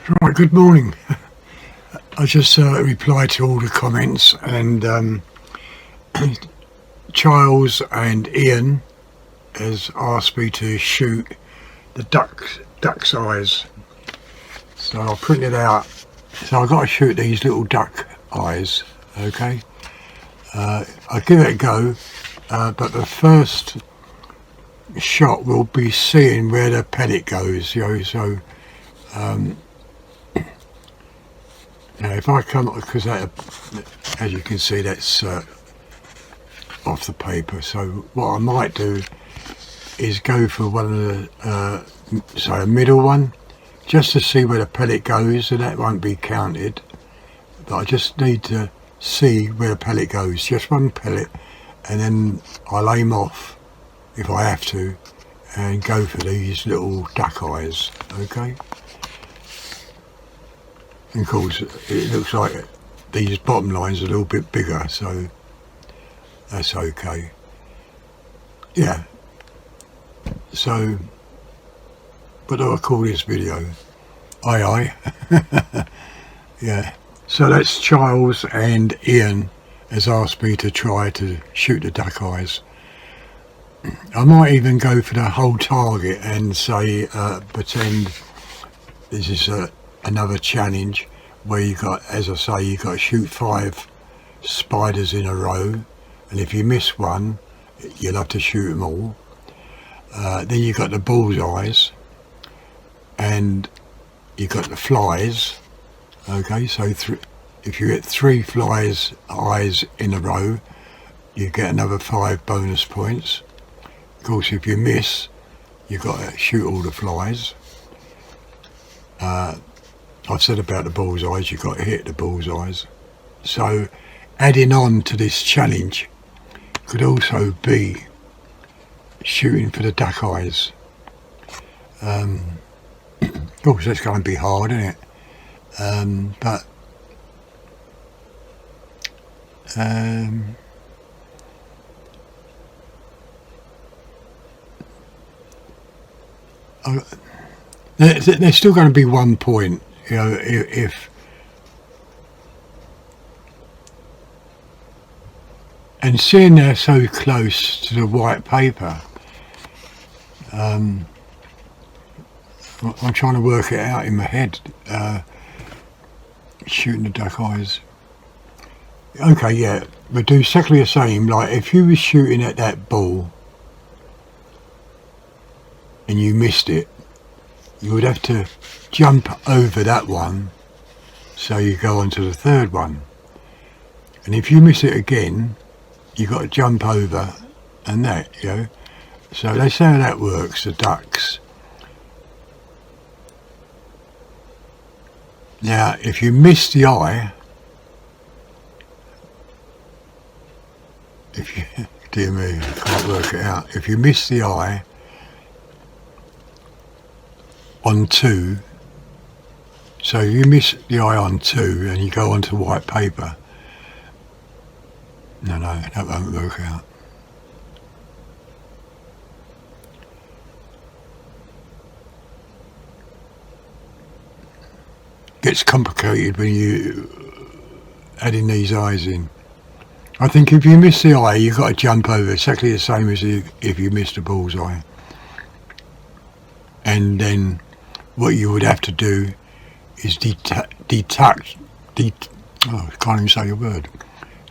Right, good morning. I just replied to all the comments, and Charles and Ian has asked me to shoot the duck's eyes. So I'll print it out. So I've got to shoot these little duck eyes, okay? I'll give it a go, but the first shot will be seeing where the pellet goes, so now if I come, because that, as you can see, that's off the paper, so what I might do is go for one of the, a middle one, just to see where the pellet goes, and that won't be counted, but I just need to see where the pellet goes, just one pellet, and then I'll aim off if I have to and go for these little duck eyes, okay? And of course it looks like these bottom lines are a little bit bigger, so that's okay. Yeah, so what do I call this video? Aye. Yeah, so that's Charles, and Ian has asked me to try to shoot the duck eyes. I might even go for the whole target and say pretend this is another challenge where you got, as I say, you got to shoot 5 spiders in a row, and if you miss one you'll have to shoot them all. Then you got the bullseyes, and you got the flies, okay, so if you get 3 flies eyes in a row you get another 5 bonus points. Of course if you miss you've got to shoot all the flies. I've said about the bullseyes, you've got to hit the bullseyes. So adding on to this challenge could also be shooting for the duck eyes. Of course that's going to be hard, isn't it? But there's still going to be 1 point, you know, if and seeing they're so close to the white paper, I'm trying to work it out in my head, shooting the duck eyes. Okay, yeah, but do exactly the same. Like if you were shooting at that ball and you missed it, you would have to jump over that one, so you go on to the third one, and if you miss it again you got to jump over and that, you know. So that's how that works, the ducks. Now if you miss the eye, dear me, I can't work it out. If you miss the eye on 2, so you miss the eye on 2 and you go onto white paper, no, that won't work out. Gets complicated when you adding these eyes in. I think if you miss the eye you've got to jump over, exactly the same as if you missed a bullseye. And then what you would have to do is deduct, I can't even say a word,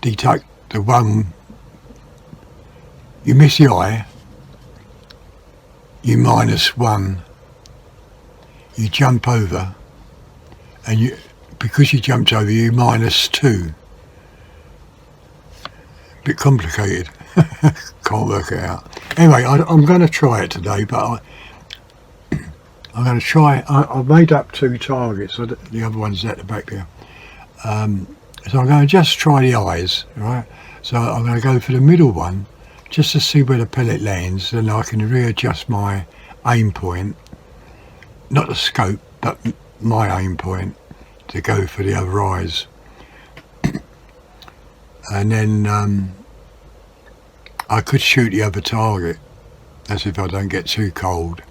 deduct the one, you miss the eye, you -1, you jump over, and because you jumped over you -2. Bit complicated. Can't work it out. Anyway, I'm going to try it today, but I'm going to try. I've made up 2 targets. So the other one's at the back there. So I'm going to just try the eyes, right? So I'm going to go for the middle one, just to see where the pellet lands, and I can readjust my aim point, not the scope, but my aim point, to go for the other eyes. And then I could shoot the other target. That's if I don't get too cold,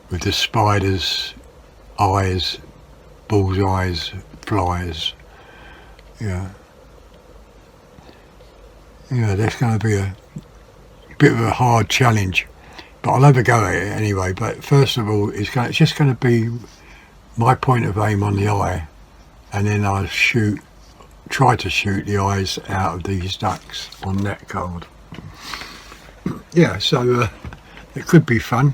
with the spider's eyes bullseyes, flies. Yeah, that's going to be a bit of a hard challenge, but I'll have a go at it anyway. But first of all, it's just going to be my point of aim on the eye, and then I'll try to shoot the eyes out of these ducks on that card. Yeah, so it could be fun.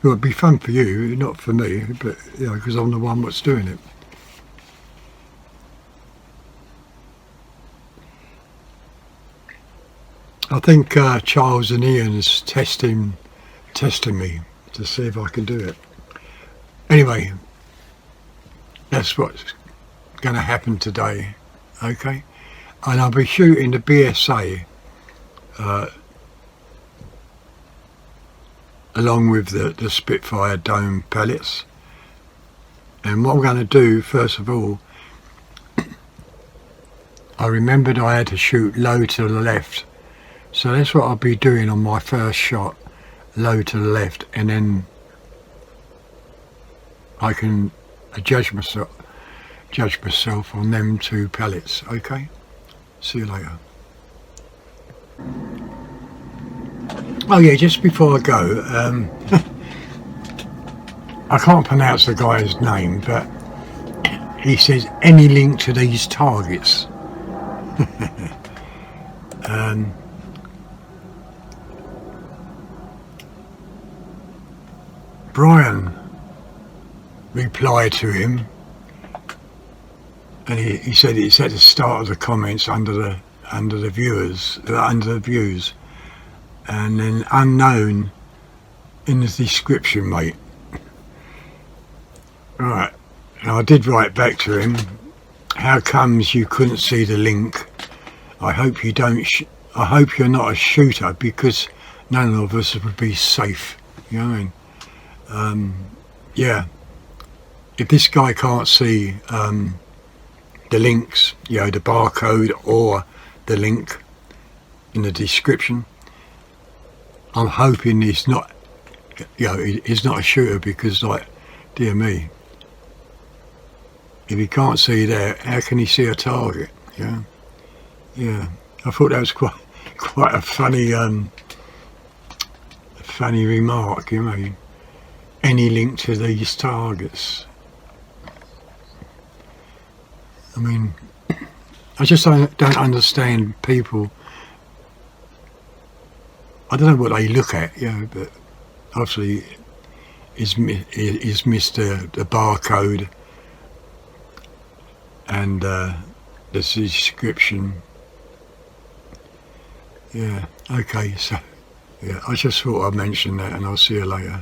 Well, it'd be fun for you, not for me, but because I'm the one that's doing it. I think Charles and Ian's testing me to see if I can do it. Anyway, that's what's going to happen today, okay? And I'll be shooting the BSA along with the Spitfire dome pellets. And what I'm going to do, first of all, I remembered I had to shoot low to the left. So that's what I'll be doing on my first shot, low to the left, and then I can judge myself on them 2 pellets. Okay, see you later. Oh yeah, just before I go, I can't pronounce the guy's name, but he says any link to these targets. Brian replied to him, and he said it's at the start of the comments under the views, and then unknown in the description, mate. Right, and I did write back to him, how comes you couldn't see the link? I hope you don't. I hope you're not a shooter, because none of us would be safe. You know what I mean? Yeah, if this guy can't see the links, the barcode or the link in the description, I'm hoping he's not, he's not a shooter, because, like, dear me, if he can't see there, how can he see a target? Yeah, I thought that was quite a funny remark, any link to these targets. I mean, I just don't understand people. I don't know what they look at, but obviously is missed the barcode and the description. Yeah, okay, so yeah, I just thought I'd mention that, and I'll see you later.